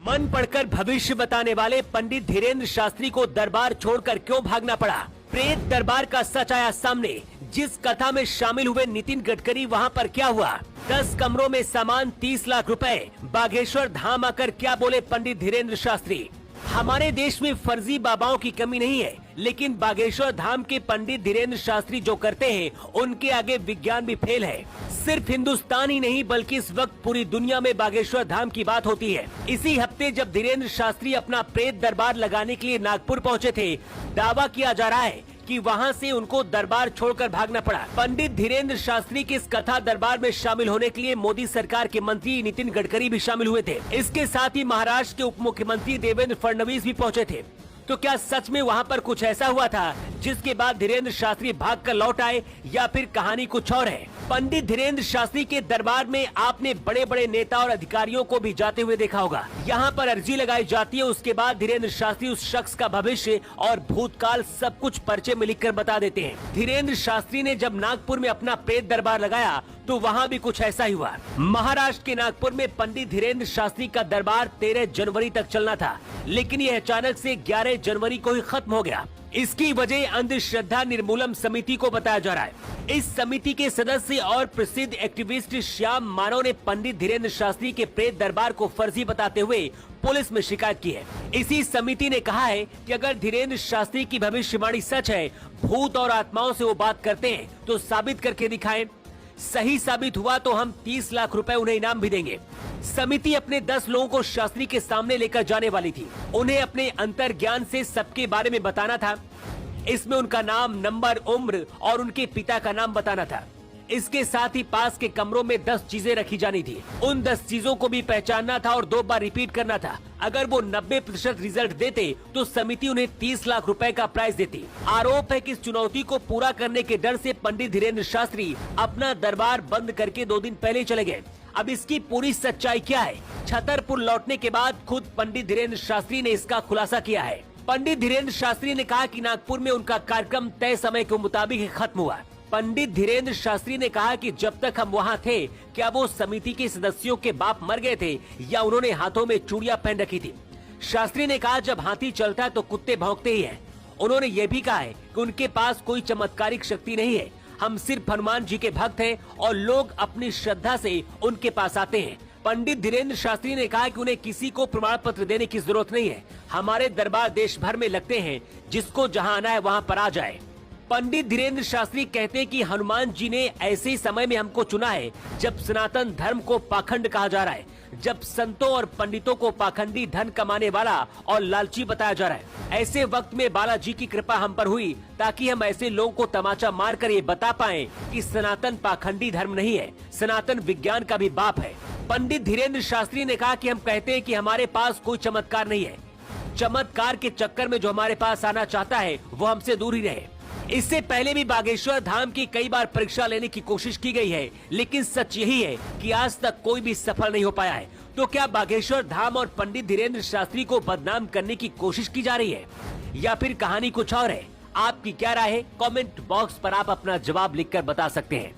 मन पढ़कर भविष्य बताने वाले पंडित धीरेन्द्र शास्त्री को दरबार छोड़कर क्यों भागना पड़ा? प्रेत दरबार का सच आया सामने। जिस कथा में शामिल हुए नितिन गडकरी, वहां पर क्या हुआ? 10 कमरों में सामान 30 लाख रुपए। बागेश्वर धाम आकर क्या बोले पंडित धीरेन्द्र शास्त्री? हमारे देश में फर्जी बाबाओं की कमी नहीं है, लेकिन बागेश्वर धाम के पंडित धीरेन्द्र शास्त्री जो करते हैं, उनके आगे विज्ञान भी फेल है। सिर्फ हिंदुस्तान ही नहीं, बल्कि इस वक्त पूरी दुनिया में बागेश्वर धाम की बात होती है। इसी हफ्ते जब धीरेन्द्र शास्त्री अपना प्रेत दरबार लगाने के लिए नागपुर पहुंचे थे, दावा किया जा रहा है कि वहां से उनको दरबार छोड़कर भागना पड़ा। पंडित धीरेन्द्र शास्त्री के इस कथा दरबार में शामिल होने के लिए मोदी सरकार के मंत्री नितिन गडकरी भी शामिल हुए थे। इसके साथ ही महाराष्ट्र के उप मुख्यमंत्री देवेंद्र फडणवीस भी पहुंचे थे। तो क्या सच में वहां पर कुछ ऐसा हुआ था जिसके बाद धीरेन्द्र शास्त्री भागकर लौट आए, या फिर कहानी कुछ और है? पंडित धीरेन्द्र शास्त्री के दरबार में आपने बड़े बड़े नेता और अधिकारियों को भी जाते हुए देखा होगा। यहाँ पर अर्जी लगाई जाती है, उसके बाद धीरेन्द्र शास्त्री उस शख्स का भविष्य और भूतकाल सब कुछ पर्चे में लिखकर बता देते हैं। धीरेन्द्र शास्त्री ने जब नागपुर में अपना प्रेत दरबार लगाया तो वहाँ भी कुछ ऐसा ही हुआ। महाराष्ट्र के नागपुर में पंडित धीरेन्द्र शास्त्री का दरबार 13 जनवरी तक चलना था, लेकिन यह अचानक से 11 जनवरी को ही खत्म हो गया। इसकी वजह अंधश्रद्धा निर्मूलन समिति को बताया जा रहा है। इस समिति के सदस्य और प्रसिद्ध एक्टिविस्ट श्याम मानव ने पंडित धीरेन्द्र शास्त्री के प्रेत दरबार को फर्जी बताते हुए पुलिस में शिकायत की है। इसी समिति ने कहा है कि अगर धीरेन्द्र शास्त्री की भविष्यवाणी सच है, भूत और आत्माओं से वो बात करते हैं, तो साबित करके दिखाएं। सही साबित हुआ तो हम 30 लाख रुपए उन्हें इनाम भी देंगे। समिति अपने 10 लोगों को शास्त्री के सामने लेकर जाने वाली थी। उन्हें अपने अंतर ज्ञान से सबके बारे में बताना था। इसमें उनका नाम, नंबर, उम्र और उनके पिता का नाम बताना था। इसके साथ ही पास के कमरों में 10 चीजें रखी जानी थी। उन 10 चीजों को भी पहचानना था और 2 बार रिपीट करना था। अगर वो 90% रिजल्ट देते तो समिति उन्हें 30 लाख रुपए का प्राइज देती। आरोप है कि इस चुनौती को पूरा करने के डर से पंडित धीरेन्द्र शास्त्री अपना दरबार बंद करके 2 दिन पहले चले गए। अब इसकी पूरी सच्चाई क्या है? छतरपुर लौटने के बाद खुद पंडित धीरेन्द्र शास्त्री ने इसका खुलासा किया है। पंडित धीरेन्द्र शास्त्री ने कहा कि नागपुर में उनका कार्यक्रम तय समय के मुताबिक ही खत्म हुआ। पंडित धीरेन्द्र शास्त्री ने कहा कि जब तक हम वहां थे, क्या वो समिति के सदस्यों के बाप मर गए थे या उन्होंने हाथों में चूड़ियां पहन रखी थी? शास्त्री ने कहा, जब हाथी चलता है तो कुत्ते भौंकते ही हैं। उन्होंने ये भी कहा है कि उनके पास कोई चमत्कारिक शक्ति नहीं है। हम सिर्फ हनुमान जी के भक्त हैं और लोग अपनी श्रद्धा से उनके पास आते हैं। पंडित धीरेन्द्र शास्त्री ने कहा कि उन्हें किसी को प्रमाण पत्र देने की जरूरत नहीं है। हमारे दरबार देश भर में लगते हैं, जिसको जहां आना है वहां पर आ जाए। पंडित धीरेन्द्र शास्त्री कहते हैं कि हनुमान जी ने ऐसे समय में हमको चुना है जब सनातन धर्म को पाखंड कहा जा रहा है, जब संतों और पंडितों को पाखंडी, धन कमाने वाला और लालची बताया जा रहा है। ऐसे वक्त में बालाजी की कृपा हम पर हुई ताकि हम ऐसे लोगों को तमाचा मार कर ये बता पाएं कि सनातन पाखंडी धर्म नहीं है, सनातन विज्ञान का भी बाप है। पंडित धीरेन्द्र शास्त्री ने कहा कि हम कहते हैं कि हमारे पास कोई चमत्कार नहीं है। चमत्कार के चक्कर में जो हमारे पास आना चाहता है वो हमसे दूर ही रहे। इससे पहले भी बागेश्वर धाम की कई बार परीक्षा लेने की कोशिश की गई है, लेकिन सच यही है कि आज तक कोई भी सफल नहीं हो पाया है। तो क्या बागेश्वर धाम और पंडित धीरेन्द्र शास्त्री को बदनाम करने की कोशिश की जा रही है, या फिर कहानी कुछ और है? आपकी क्या राय है? कमेंट बॉक्स पर आप अपना जवाब लिखकर बता सकते हैं।